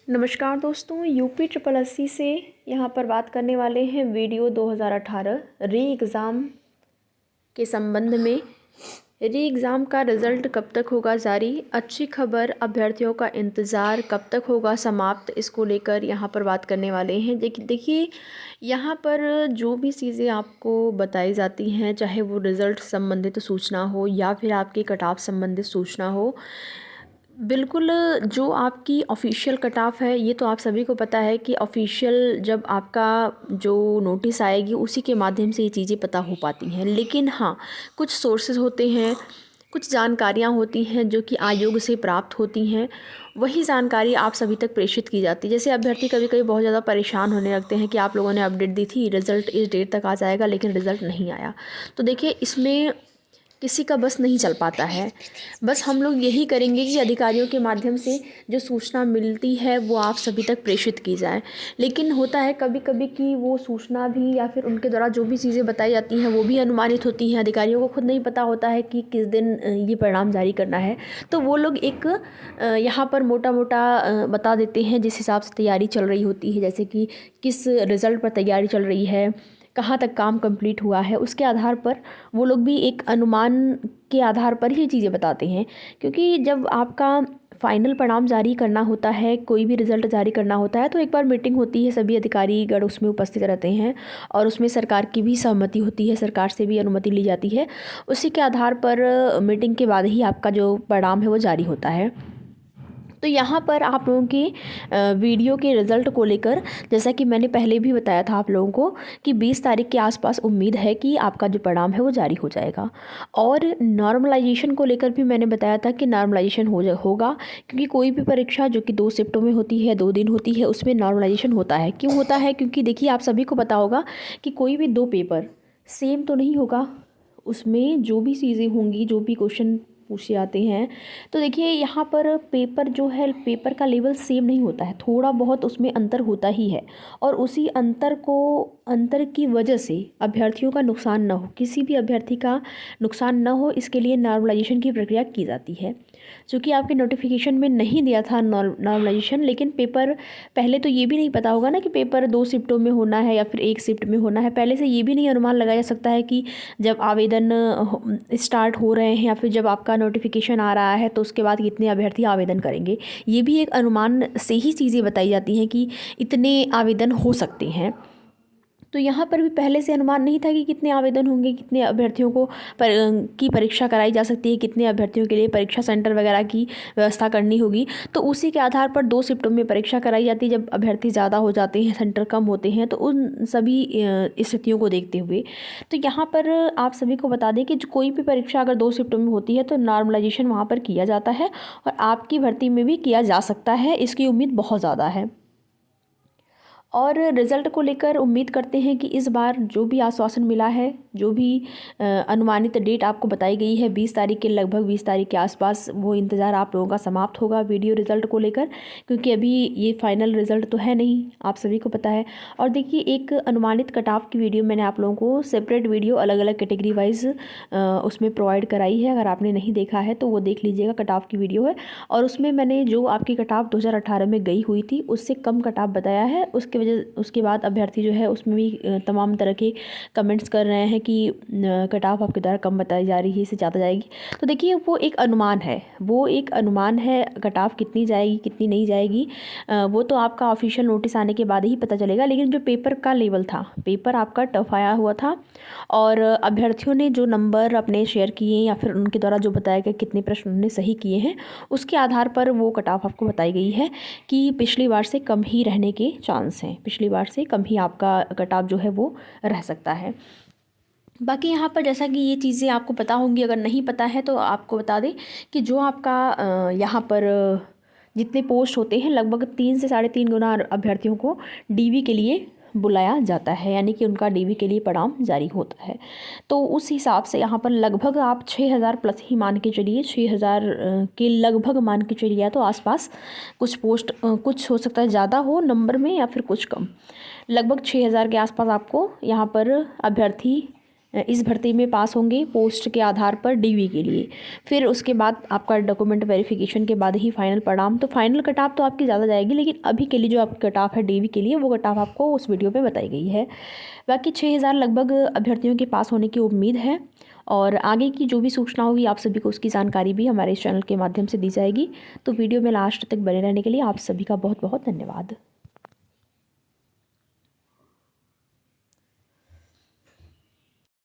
नमस्कार दोस्तों, UP triple SC से यहाँ पर बात करने वाले हैं वीडियो 2018 री एग्ज़ाम के संबंध में। री एग्ज़ाम का रिज़ल्ट कब तक होगा जारी, अच्छी खबर, अभ्यर्थियों का इंतज़ार कब तक होगा समाप्त, इसको लेकर यहाँ पर बात करने वाले हैं। देखिए यहाँ पर जो भी चीज़ें आपको बताई जाती हैं, चाहे वो रिज़ल्ट संबंधित सूचना हो या फिर आपके कट ऑफ संबंधित सूचना हो, बिल्कुल जो आपकी ऑफ़िशियल कट ऑफ है, ये तो आप सभी को पता है कि ऑफ़िशियल जब आपका जो नोटिस आएगी उसी के माध्यम से ये चीज़ें पता हो पाती हैं। लेकिन हाँ, कुछ सोर्सेज़ होते हैं, कुछ जानकारियाँ होती हैं जो कि आयोग से प्राप्त होती हैं, वही जानकारी आप सभी तक प्रेषित की जाती है। जैसे अभ्यर्थी कभी-कभी बहुत ज़्यादा परेशान होने लगते हैं कि आप लोगों ने अपडेट दी थी, रिज़ल्ट इस डेट तक आ जाएगा, लेकिन रिज़ल्ट नहीं आया। तो देखिए इसमें किसी का बस नहीं चल पाता है। बस हम लोग यही करेंगे कि अधिकारियों के माध्यम से जो सूचना मिलती है वो आप सभी तक प्रेषित की जाए। लेकिन होता है कभी-कभी कि वो सूचना भी या फिर उनके द्वारा जो भी चीज़ें बताई जाती हैं वो भी अनुमानित होती हैं। अधिकारियों को खुद नहीं पता होता है कि किस दिन ये परिणाम जारी करना है। तो वो लोग एक यहाँ पर मोटा-मोटा बता देते हैं जिस हिसाब से तैयारी चल रही होती है। जैसे कि किस रिज़ल्ट पर तैयारी चल रही है, कहाँ तक काम कंप्लीट हुआ है, उसके आधार पर वो लोग भी एक अनुमान के आधार पर ही चीज़ें बताते हैं। क्योंकि जब आपका फाइनल परिणाम जारी करना होता है, कोई भी रिज़ल्ट जारी करना होता है, तो एक बार मीटिंग होती है, सभी अधिकारीगण उसमें उपस्थित रहते हैं और उसमें सरकार की भी सहमति होती है, सरकार से भी अनुमति ली जाती है। उसी के आधार पर मीटिंग के बाद ही आपका जो परिणाम है वो जारी होता है। तो यहाँ पर आप लोगों की वीडियो के रिज़ल्ट को लेकर, जैसा कि मैंने पहले भी बताया था आप लोगों को कि 20 तारीख के आसपास उम्मीद है कि आपका जो परिणाम है वो जारी हो जाएगा। और नॉर्मलाइजेशन को लेकर भी मैंने बताया था कि नॉर्मलाइजेशन होगा, क्योंकि कोई भी परीक्षा जो कि 2 शिफ्टों में होती है, 2 दिन होती है, उसमें नॉर्मलाइजेशन होता है। क्यों होता है? क्योंकि देखिए आप सभी को पता होगा कि कोई भी 2 पेपर सेम तो नहीं होगा। उसमें जो भी चीज़ें होंगी, जो भी क्वेश्चन पूछे जाते हैं, तो देखिए यहाँ पर पेपर जो है, पेपर का लेवल सेम नहीं होता है, थोड़ा बहुत उसमें अंतर होता ही है। और उसी अंतर की वजह से अभ्यर्थियों का नुकसान ना हो, किसी भी अभ्यर्थी का नुकसान ना हो, इसके लिए नॉर्मलाइजेशन की प्रक्रिया की जाती है। चूँकि आपके नोटिफिकेशन में नहीं दिया था नॉर्मलाइजेशन, लेकिन पेपर पहले तो ये भी नहीं पता होगा ना कि पेपर 2 शिफ्टों में होना है या फिर 1 शिफ्ट में होना है। पहले से ये भी नहीं अनुमान लगाया जा सकता है कि जब आवेदन स्टार्ट हो रहे हैं या फिर जब आपका नोटिफिकेशन आ रहा है तो उसके बाद कितने अभ्यर्थी आवेदन करेंगे। ये भी एक अनुमान से ही चीज़ें बताई जाती हैं कि इतने आवेदन हो सकते हैं। तो यहाँ पर भी पहले से अनुमान नहीं था कि कितने आवेदन होंगे, कितने अभ्यर्थियों को की परीक्षा कराई जा सकती है, कितने अभ्यर्थियों के लिए परीक्षा सेंटर वगैरह की व्यवस्था करनी होगी। तो उसी के आधार पर 2 शिफ्टों में परीक्षा कराई जाती है। जब अभ्यर्थी ज़्यादा हो जाते हैं, सेंटर कम होते हैं, तो उन सभी स्थितियों को देखते हुए तो यहाँ पर आप सभी को बता दें कि जो कोई भी परीक्षा अगर 2 शिफ्टों में होती है तो नॉर्मलाइजेशन वहाँ पर किया जाता है और आपकी भर्ती में भी किया जा सकता है। इसकी उम्मीद बहुत ज़्यादा है। और रिज़ल्ट को लेकर उम्मीद करते हैं कि इस बार जो भी आश्वासन मिला है, जो भी अनुमानित डेट आपको बताई गई है 20 तारीख के लगभग 20 तारीख के आसपास, वो इंतज़ार आप लोगों का समाप्त होगा वीडियो रिज़ल्ट को लेकर। क्योंकि अभी ये फाइनल रिज़ल्ट तो है नहीं, आप सभी को पता है। और देखिए एक अनुमानित कट ऑफ की वीडियो मैंने आप लोगों को सेपरेट वीडियो अलग अलग कैटेगरी वाइज उसमें प्रोवाइड कराई है। अगर आपने नहीं देखा है तो वो देख लीजिएगा, कट ऑफ की वीडियो है। और उसमें मैंने जो आपकी कट ऑफ 2018 में गई हुई थी उससे कम कट ऑफ बताया है। उसके बाद अभ्यर्थी जो है उसमें भी तमाम तरह के कमेंट्स कर रहे हैं कि कट ऑफ आपके द्वारा कम बताई जा रही है, इससे ज़्यादा जाएगी। तो देखिए वो एक अनुमान है, कट ऑफ कितनी जाएगी कितनी नहीं जाएगी वो तो आपका ऑफिशियल नोटिस आने के बाद ही पता चलेगा। लेकिन जो पेपर का लेवल था, पेपर आपका टफ आया हुआ था और अभ्यर्थियों ने जो नंबर अपने शेयर किए या फिर उनके द्वारा जो बताया गया कितने प्रश्न उन्होंने सही किए हैं, उसके आधार पर वो कट ऑफ आपको बताई गई है कि पिछली बार से कम ही रहने के चांस हैं, पिछली बार से कम ही आपका कट ऑफ जो है वो रह सकता है। बाकी यहाँ पर जैसा कि ये चीज़ें आपको पता होंगी, अगर नहीं पता है तो आपको बता दें कि जो आपका यहाँ पर जितने पोस्ट होते हैं, लगभग 3 से 3.5 गुना अभ्यर्थियों को डीवी के लिए बुलाया जाता है, यानी कि उनका डीवी के लिए परिणाम जारी होता है। तो उस हिसाब से यहाँ पर लगभग आप 6,000 प्लस ही मान के चलिए, 6,000 के लगभग मान के चलिए, या तो आसपास कुछ पोस्ट कुछ हो सकता है ज़्यादा हो नंबर में या फिर कुछ कम, लगभग 6,000 के आसपास आपको यहाँ पर अभ्यर्थी इस भर्ती में पास होंगे पोस्ट के आधार पर डीवी के लिए। फिर उसके बाद आपका डॉक्यूमेंट वेरिफिकेशन के बाद ही फाइनल परिणाम। तो फाइनल कट ऑफ तो आपकी ज़्यादा जाएगी, लेकिन अभी के लिए जो आपकी कट ऑफ है डीवी के लिए, वो कट ऑफ आपको उस वीडियो में बताई गई है। बाकी 6000 लगभग अभ्यर्थियों के पास होने की उम्मीद है, और आगे की जो भी सूचना होगी आप सभी को उसकी जानकारी भी हमारे इस चैनल के माध्यम से दी जाएगी। तो वीडियो में लास्ट तक बने रहने के लिए आप सभी का बहुत बहुत धन्यवाद।